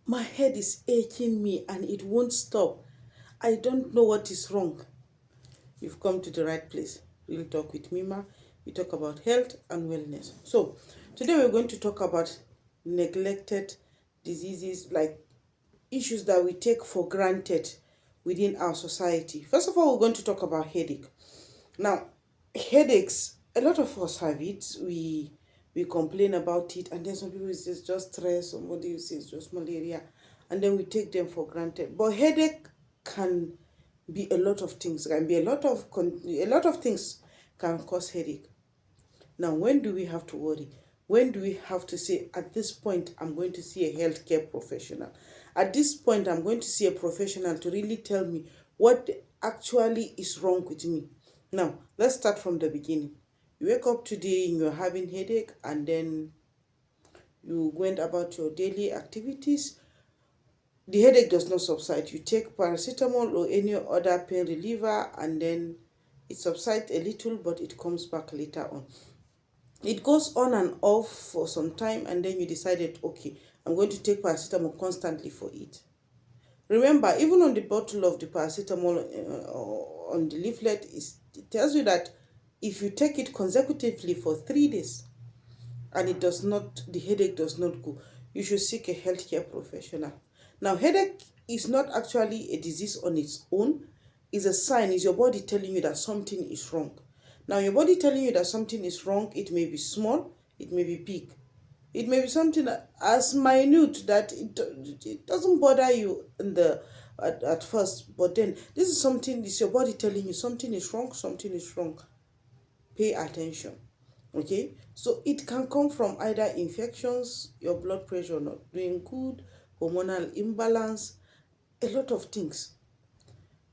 My head is aching me and it won't stop. I don't know what is wrong. You've come to the right place. Real Talk with Mima. We talk about health and wellness. So, today we're going to talk about neglected diseases, like issues that we take for granted within our society. First of all, we're going to talk about headache. Now, headaches, a lot of us have it. We complain about it, and then some people say it's just stress, somebody says it's just malaria, and then we take them for granted. But headache can be a lot of things. Can be a lot of things can cause headache. Now, when do we have to worry? When do we have to say, at this point, I'm going to see a healthcare professional? At this point, I'm going to see a professional to really tell me what actually is wrong with me. Now, let's start from the beginning. You wake up today and you're having headache, and then you went about your daily activities. The headache does not subside. You take paracetamol or any other pain reliever, and then it subsides a little, but it comes back later on. It goes on and off for some time, and then you decided, okay, I'm going to take paracetamol constantly for it. Remember, even on the bottle of the paracetamol, on the leaflet, it tells you that if you take it consecutively for 3 days and the headache does not go, you should seek a healthcare professional. Now, headache is not actually a disease on its own. It's a sign, it's your body telling you that something is wrong. Now, your body telling you that something is wrong, it may be small, it may be big. It may be something as minute that it doesn't bother you at first, but then this is something, this is your body telling you something is wrong, something is wrong. Pay attention. Okay, so it can come from either infections, your blood pressure not doing good, hormonal imbalance, a lot of things.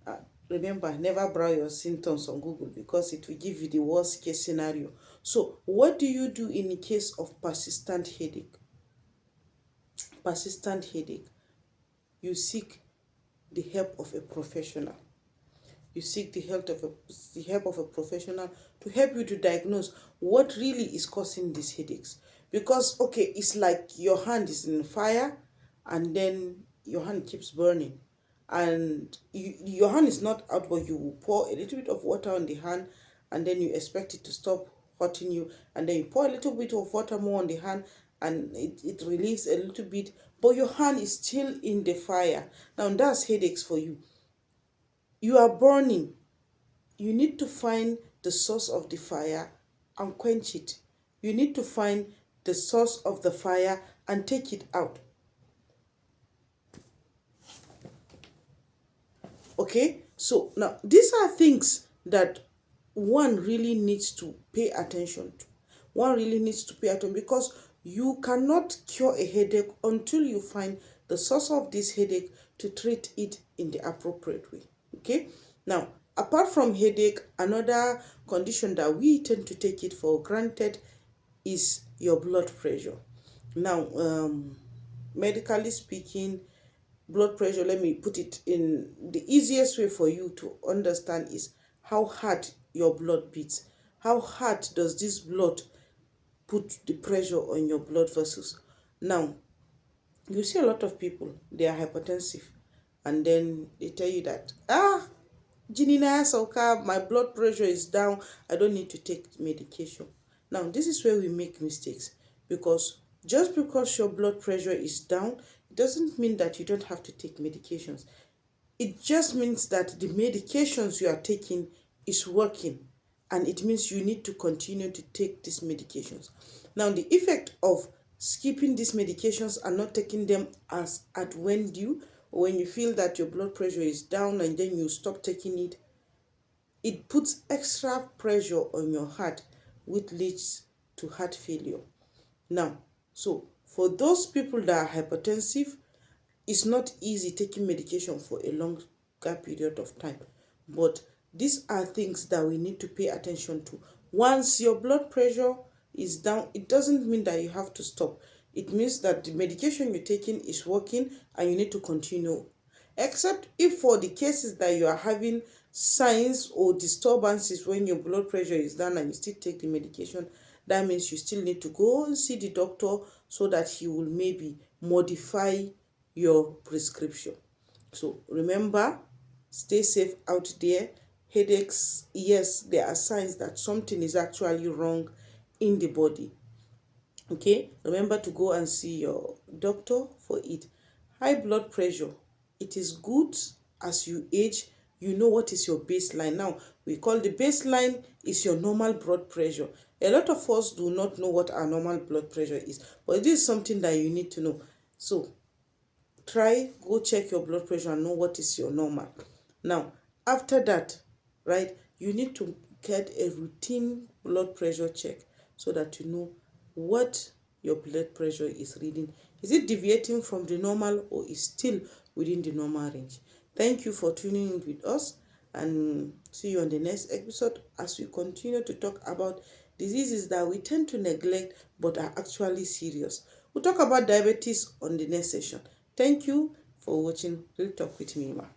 uh, Remember, never browse your symptoms on Google because it will give you the worst case scenario. So what do you do in the case of persistent headache? Persistent headache, you seek the help of a professional. You seek the help of a professional to help you to diagnose what really is causing these headaches. Because okay, it's like your hand is in fire, and then your hand keeps burning, and your hand is not out, but you pour a little bit of water on the hand, and then you expect it to stop hurting you, and then you pour a little bit of water more on the hand, and it relieves a little bit, but your hand is still in the fire. Now that's headaches for you. You are burning. You need to find the source of the fire and quench it. You need to find the source of the fire and take it out. Okay? So now these are things that one really needs to pay attention to. One really needs to pay attention because you cannot cure a headache until you find the source of this headache to treat it in the appropriate way. Okay? Now, apart from headache, another condition that we tend to take it for granted is your blood pressure. Now, medically speaking, blood pressure, let me put it in the easiest way for you to understand, is how hard your blood beats. How hard does this blood put the pressure on your blood vessels? Now, you see a lot of people, they are hypertensive, and then they tell you that, jini na ya sauka, my blood pressure is down, I don't need to take medication. Now, this is where we make mistakes, because just because your blood pressure is down, it doesn't mean that you don't have to take medications. It just means that the medications you are taking is working, and it means you need to continue to take these medications. Now, the effect of skipping these medications and not taking them as at when due, or when you feel that your blood pressure is down and then you stop taking it, it puts extra pressure on your heart, which leads to heart failure. Now, so for those people that are hypertensive, it's not easy taking medication for a longer period of time. But these are things that we need to pay attention to. Once your blood pressure is down, it doesn't mean that you have to stop. It means that the medication you're taking is working and you need to continue. Except if for the cases that you are having signs or disturbances when your blood pressure is down and you still take the medication, that means you still need to go and see the doctor so that he will maybe modify your prescription. So remember, stay safe out there. Headaches, yes, there are signs that something is actually wrong in the body. Okay, remember to go and see your doctor for it. High blood pressure, it is good as you age, you know what is your baseline. Now, we call the baseline is your normal blood pressure. A lot of us do not know what our normal blood pressure is, but this is something that you need to know. So, go check your blood pressure and know what is your normal. Now, after that, right, you need to get a routine blood pressure check so that you know what your blood pressure is reading. Is it deviating from the normal or is still within the normal range? Thank you for tuning in with us, and see you on the next episode as we continue to talk about diseases that we tend to neglect but are actually serious. We'll talk about diabetes on the next session. Thank you for watching Real Talk with Mima.